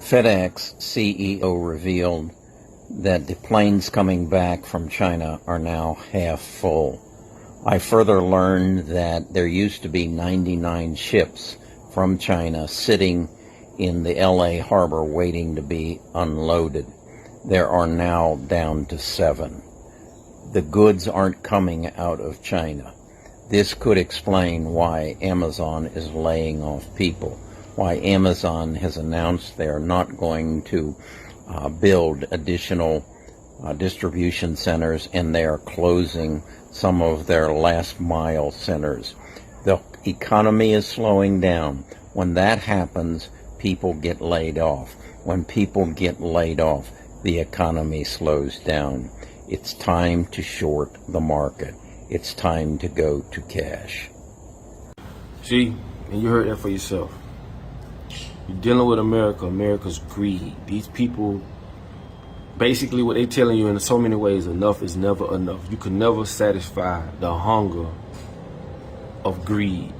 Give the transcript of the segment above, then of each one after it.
FedEx CEO revealed that the planes coming back from China are now half full. I further learned that there used to be 99 ships from China sitting in the LA harbor waiting to be unloaded. There are now down to 7. The goods aren't coming out of China. This could explain why Amazon is laying off people, why Amazon has announced they're not going to build additional distribution centers, and they are closing some of their last mile centers. The economy is slowing down. When that happens, people get laid off. When people get laid off, the economy slows down. It's time to short the market. It's time to go to cash. See, and you heard that for yourself. You're dealing with America. America's greed. These people, basically what they're telling you in so many ways, enough is never enough. You can never satisfy the hunger of greed.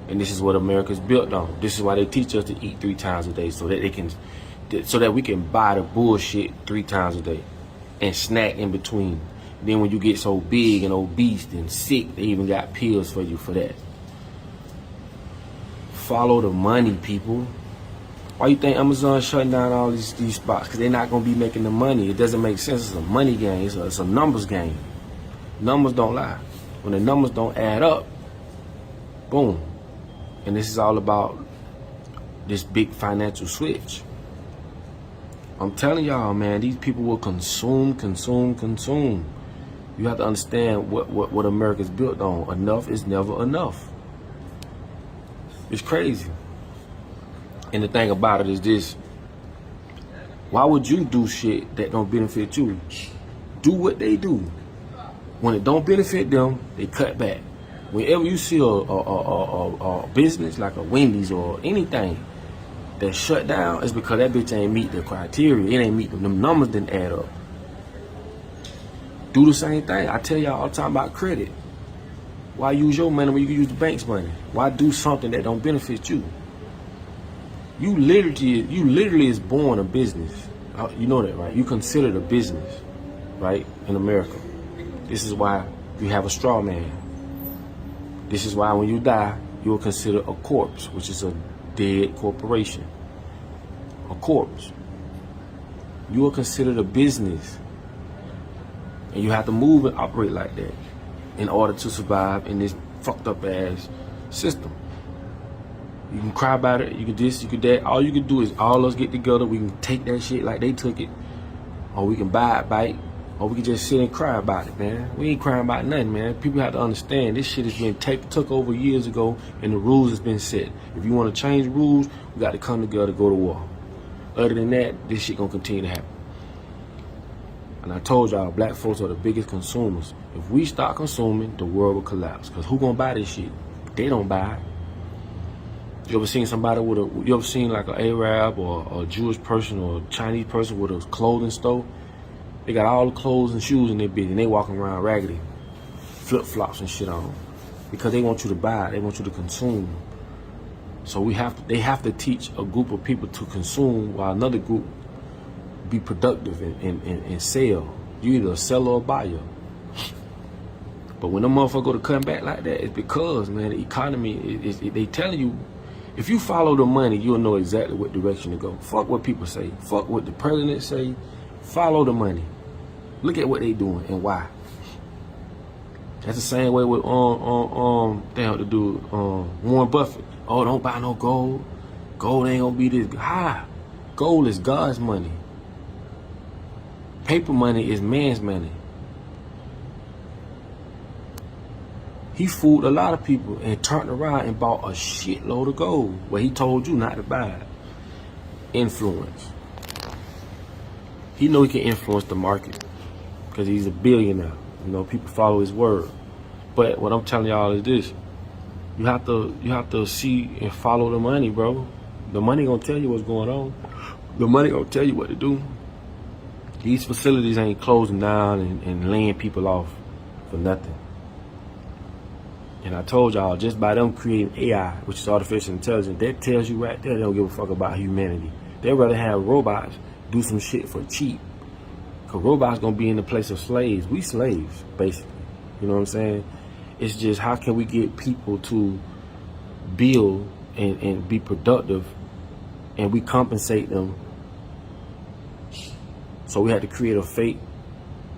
And this is what America's built on. This is why they teach us to eat 3 times a day, so that we can buy the bullshit 3 times a day and snack in between. Then when you get so big and obese and sick, they even got pills for you for that. Follow the money, people. Why you think Amazon shutting down all these spots? Because they're not going to be making the money. It doesn't make sense. It's a money game. It's a numbers game. Numbers don't lie. When the numbers don't add up, boom. And this is all about this big financial switch. I'm telling y'all, man, these people will consume. You have to understand what America's built on. Enough is never enough. It's crazy. And the thing about it is this: why would you do shit that don't benefit you? Do what they do. When it don't benefit them, they cut back. Whenever you see a business like a Wendy's or anything that shut down, it's because that bitch ain't meet the criteria. It ain't meet them. Them numbers didn't add up. Do the same thing. I tell y'all all the time about credit. Why use your money when you can use the bank's money? Why do something that don't benefit you? You literally is born a business. You know that, right? You considered a business, right? In America. This is why you have a straw man. This is why when you die, you are considered a corpse, which is a dead corporation. A corpse. You are considered a business. And you have to move and operate like that in order to survive in this fucked up ass system. You can cry about it, you can this, you can that. All you can do is all us get together, we can take that shit like they took it. Or we can buy it back. Or we can just sit and cry about it, man. We ain't crying about nothing, man. People have to understand this shit has been took over years ago, and the rules has been set. If you want to change the rules, we got to come together, go to war. Other than that, this shit gonna continue to happen. And I told y'all, black folks are the biggest consumers. If we start consuming, the world will collapse. Cause who gonna buy this shit? They don't buy it. You ever seen somebody you ever seen like an Arab or a Jewish person or a Chinese person with a clothing store? They got all the clothes and shoes in their business, and they walking around raggedy, flip-flops and shit on, because they want you to buy, they want you to consume. So they have to teach a group of people to consume while another group be productive and sell. You either a seller or a buyer. But when the motherfucker go to cutting back like that, it's because, man, the economy they telling you, if you follow the money, you'll know exactly what direction to go. Fuck what people say. Fuck what the president say. Follow the money. Look at what they doing and why. That's the same way with they have to do Warren Buffett. Oh, don't buy no gold. Gold ain't gonna be this high. Gold is God's money. Paper money is man's money. He fooled a lot of people and turned around and bought a shitload of gold where he told you not to buy it. Influence. He know he can influence the market because he's a billionaire. You know, people follow his word. But what I'm telling y'all is this: you have to see and follow the money, bro. The money gonna tell you what's going on. The money gonna tell you what to do. These facilities ain't closing down and laying people off for nothing. And I told y'all, just by them creating AI, which is artificial intelligence, that tells you right there they don't give a fuck about humanity. They'd rather have robots do some shit for cheap. Because robots going to be in the place of slaves. We slaves, basically. You know what I'm saying? It's just how can we get people to build and be productive, and we compensate them. So we had to create a fake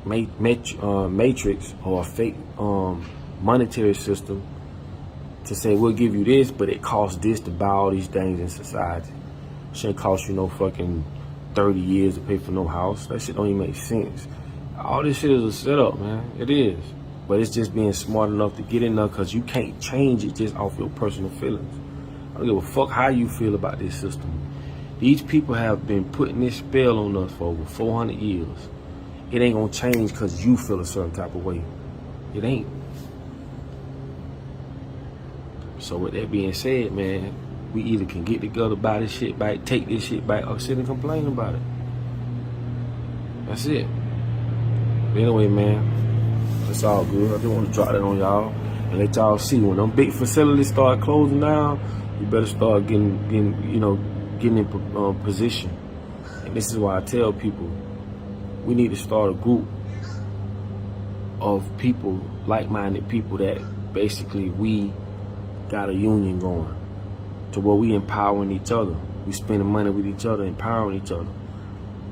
matrix or a fake monetary system to say we'll give you this, but it costs this to buy all these things in society. Shouldn't cost you no fucking 30 years to pay for no house. That shit don't even make sense. All this shit is a setup, man. It is. But it's just being smart enough to get in there, because you can't change it just off your personal feelings. I don't give a fuck how you feel about this system. These people have been putting this spell on us for over 400 years. It ain't gonna change because you feel a certain type of way. It ain't. So with that being said, man, we either can get together, buy this shit back, take this shit back, or sit and complain about it. That's it. But anyway, man, it's all good. I just want to drop that on y'all and let y'all see when them big facilities start closing down, you better start getting in position. And this is why I tell people we need to start a group of people, like-minded people, that basically we got a union going to where we empowering each other. We spending money with each other, empowering each other.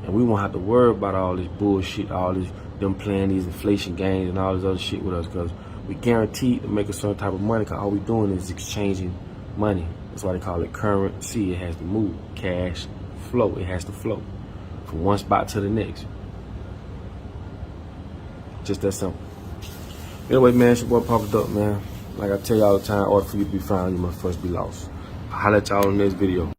And we won't have to worry about all this bullshit, all this, them playing these inflation games and all this other shit with us, because we guaranteed to make a certain type of money, because all we doing is exchanging money. That's why they call it currency. It has to move. Cash flow. It has to flow from one spot to the next. Just that simple. Anyway, man, it's your boy Papa Duck, man. Like I tell you all the time, in order for you to be found, you must first be lost. I'll holler at y'all in the next video.